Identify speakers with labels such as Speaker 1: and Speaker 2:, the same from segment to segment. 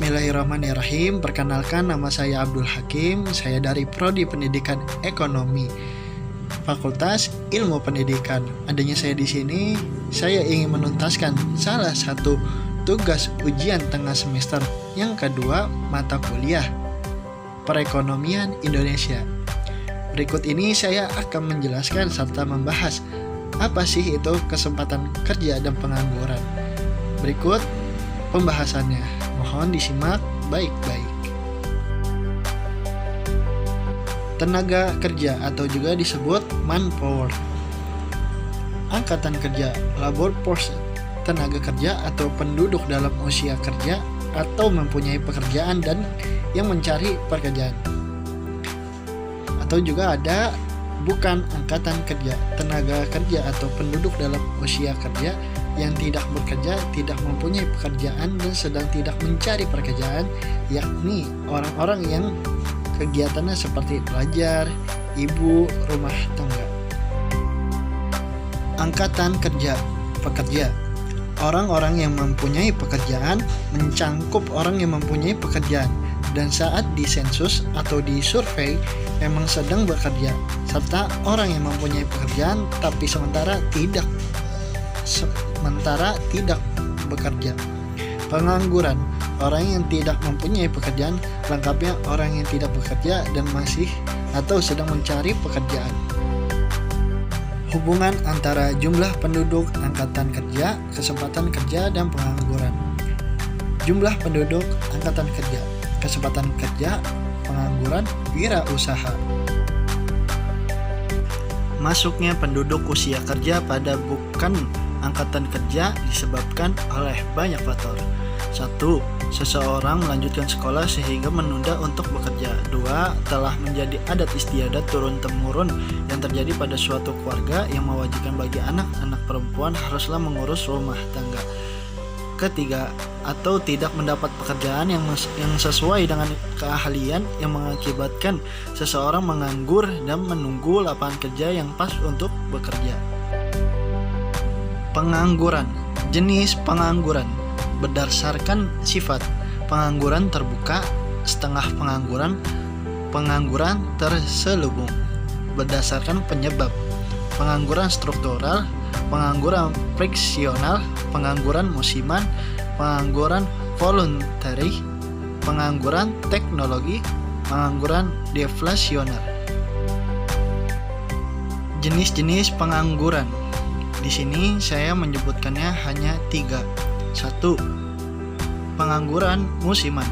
Speaker 1: Bismillahirrahmanirrahim. Perkenalkan, nama saya Abdul Hakim. Saya dari Prodi Pendidikan Ekonomi, Fakultas Ilmu Pendidikan. Adanya saya di sini, saya ingin menuntaskan salah satu tugas ujian tengah semester yang kedua mata kuliah Perekonomian Indonesia. Berikut ini saya akan menjelaskan serta membahas apa sih itu kesempatan kerja dan pengangguran. Berikut pembahasannya, mohon disimak baik-baik. Tenaga kerja atau juga disebut manpower. Angkatan kerja, labor force, tenaga kerja atau penduduk dalam usia kerja atau mempunyai pekerjaan dan yang mencari pekerjaan. Atau juga ada bukan angkatan kerja, tenaga kerja atau penduduk dalam usia kerja yang tidak bekerja, tidak mempunyai pekerjaan dan sedang tidak mencari pekerjaan, yakni orang-orang yang kegiatannya seperti pelajar, ibu rumah tangga. Angkatan kerja, pekerja. Orang-orang yang mempunyai pekerjaan mencangkup orang yang mempunyai pekerjaan dan saat disensus atau disurvei memang sedang bekerja, serta orang yang mempunyai pekerjaan tapi sementara tidak bekerja. Pengangguran, orang yang tidak mempunyai pekerjaan, lengkapnya orang yang tidak bekerja dan masih atau sedang mencari pekerjaan. Hubungan antara jumlah penduduk, angkatan kerja, kesempatan kerja, dan pengangguran. Jumlah penduduk, angkatan kerja, kesempatan kerja, pengangguran, wirausaha. Masuknya penduduk usia kerja pada bukan angkatan kerja disebabkan oleh banyak faktor. 1. Seseorang melanjutkan sekolah sehingga menunda untuk bekerja. 2. Telah menjadi adat istiadat turun-temurun yang terjadi pada suatu keluarga yang mewajibkan bagi anak-anak perempuan haruslah mengurus rumah tangga. Ketiga, atau tidak mendapat pekerjaan yang sesuai dengan keahlian yang mengakibatkan seseorang menganggur dan menunggu lapangan kerja yang pas untuk bekerja. Pengangguran. Jenis pengangguran berdasarkan sifat. Pengangguran terbuka, setengah pengangguran, pengangguran terselubung. Berdasarkan penyebab. Pengangguran struktural, pengangguran friksional, pengangguran musiman, pengangguran voluntary, pengangguran teknologi, pengangguran deflasional. Jenis-jenis pengangguran. Di sini saya menyebutkannya hanya 3. 1. Pengangguran musiman,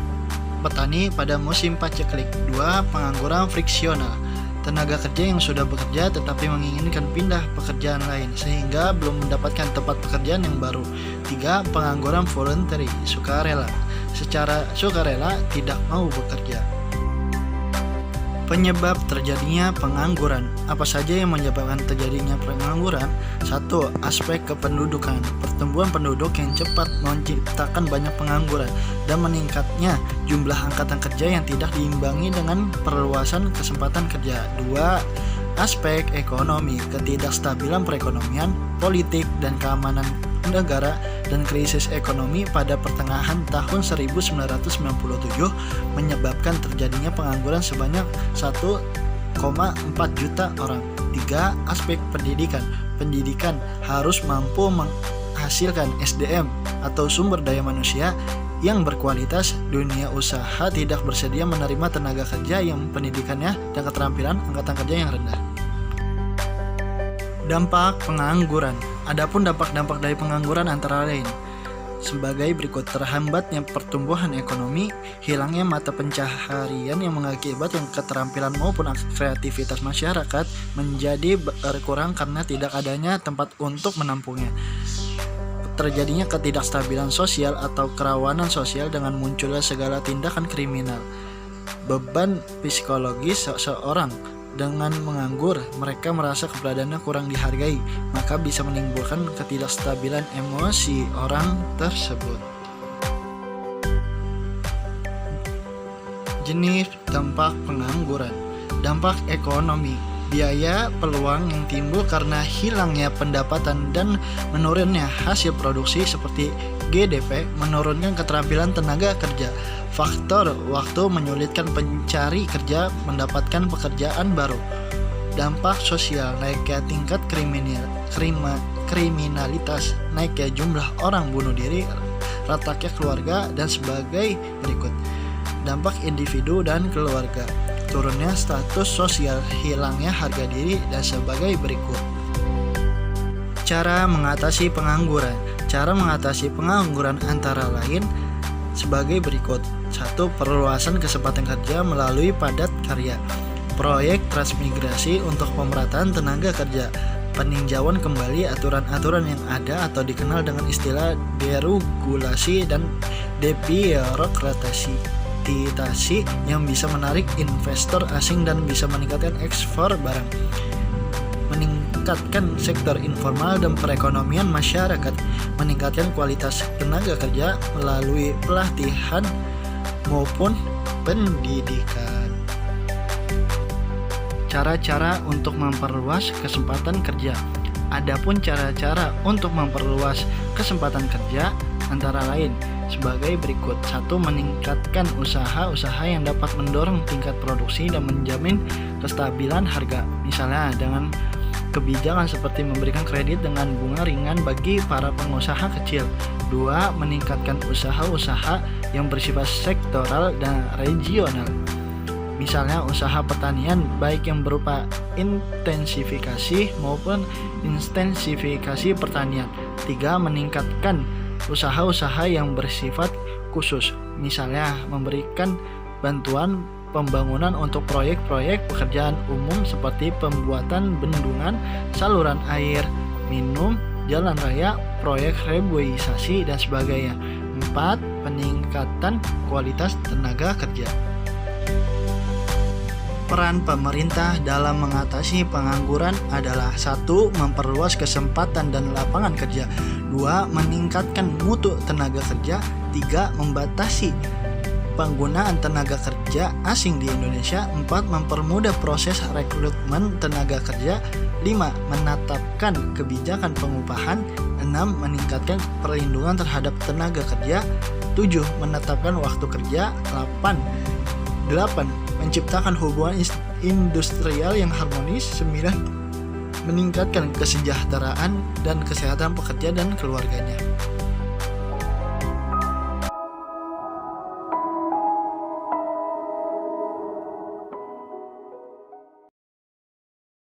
Speaker 1: petani pada musim paceklik. 2. Pengangguran friksional, tenaga kerja yang sudah bekerja tetapi menginginkan pindah pekerjaan lain sehingga belum mendapatkan tempat pekerjaan yang baru. 3. Pengangguran voluntary, sukarela, secara sukarela tidak mau bekerja. Penyebab terjadinya pengangguran. Apa saja yang menyebabkan terjadinya pengangguran? 1. Aspek kependudukan. Pertumbuhan penduduk yang cepat menciptakan banyak pengangguran dan meningkatnya jumlah angkatan kerja yang tidak diimbangi dengan perluasan kesempatan kerja. 2. Aspek ekonomi. Ketidakstabilan perekonomian, politik, dan keamanan negara dan krisis ekonomi pada pertengahan tahun 1997 menyebabkan terjadinya pengangguran sebanyak 1,4 juta orang. 3. Aspek pendidikan. Pendidikan harus mampu menghasilkan SDM atau sumber daya manusia yang berkualitas. Dunia usaha tidak bersedia menerima tenaga kerja yang pendidikannya dan keterampilan angkatan kerja yang rendah. Dampak pengangguran. Adapun dampak-dampak dari pengangguran antara lain sebagai berikut: terhambatnya pertumbuhan ekonomi, hilangnya mata pencaharian yang mengakibatkan keterampilan maupun kreativitas masyarakat menjadi berkurang karena tidak adanya tempat untuk menampungnya. Terjadinya ketidakstabilan sosial atau kerawanan sosial dengan munculnya segala tindakan kriminal. Beban psikologis seseorang. Dengan menganggur, mereka merasa keberadaannya kurang dihargai, maka bisa menimbulkan ketidakstabilan emosi orang tersebut. Jenis dampak pengangguran. Dampak ekonomi. biaya peluang yang timbul karena hilangnya pendapatan dan menurunnya hasil produksi seperti GDP, menurunkan keterampilan tenaga kerja. Faktor waktu menyulitkan pencari kerja mendapatkan pekerjaan baru. Dampak sosial, naiknya tingkat kriminalitas, naiknya jumlah orang bunuh diri, retaknya keluarga, dan sebagai berikut. Dampak individu dan keluarga, turunnya status sosial, hilangnya harga diri, dan sebagai berikut. Cara mengatasi pengangguran. Cara mengatasi pengangguran antara lain sebagai berikut. 1. Perluasan kesempatan kerja melalui padat karya. Proyek transmigrasi untuk pemerataan tenaga kerja. Peninjauan kembali aturan-aturan yang ada atau dikenal dengan istilah deregulasi dan debirokratisasi yang bisa menarik investor asing dan bisa meningkatkan ekspor barang. Meningkatkan sektor informal dan perekonomian masyarakat. Meningkatkan kualitas tenaga kerja melalui pelatihan maupun pendidikan. Cara-cara untuk memperluas kesempatan kerja. Adapun cara-cara untuk memperluas kesempatan kerja antara lain sebagai berikut. 1. Meningkatkan usaha-usaha yang dapat mendorong tingkat produksi dan menjamin kestabilan harga. Misalnya dengan kebijakan seperti memberikan kredit dengan bunga ringan bagi para pengusaha kecil. 2. Meningkatkan usaha-usaha yang bersifat sektoral dan regional. Misalnya usaha pertanian baik yang berupa intensifikasi maupun ekstensifikasi pertanian. 3. Meningkatkan usaha-usaha yang bersifat khusus. Misalnya memberikan bantuan pembangunan untuk proyek-proyek pekerjaan umum seperti pembuatan bendungan, saluran air minum, jalan raya, proyek reboisasi, dan sebagainya. 4. Peningkatan kualitas tenaga kerja. Peran pemerintah dalam mengatasi pengangguran adalah 1. Memperluas kesempatan dan lapangan kerja. 2. Meningkatkan mutu tenaga kerja. 3. Membatasi penggunaan tenaga kerja asing di Indonesia. 4. Mempermudah proses rekrutmen tenaga kerja. 5. Menetapkan kebijakan pengupahan. 6. Meningkatkan perlindungan terhadap tenaga kerja. 7. Menetapkan waktu kerja. 8. Menciptakan hubungan industrial yang harmonis. 9. Meningkatkan kesejahteraan dan kesehatan pekerja dan keluarganya.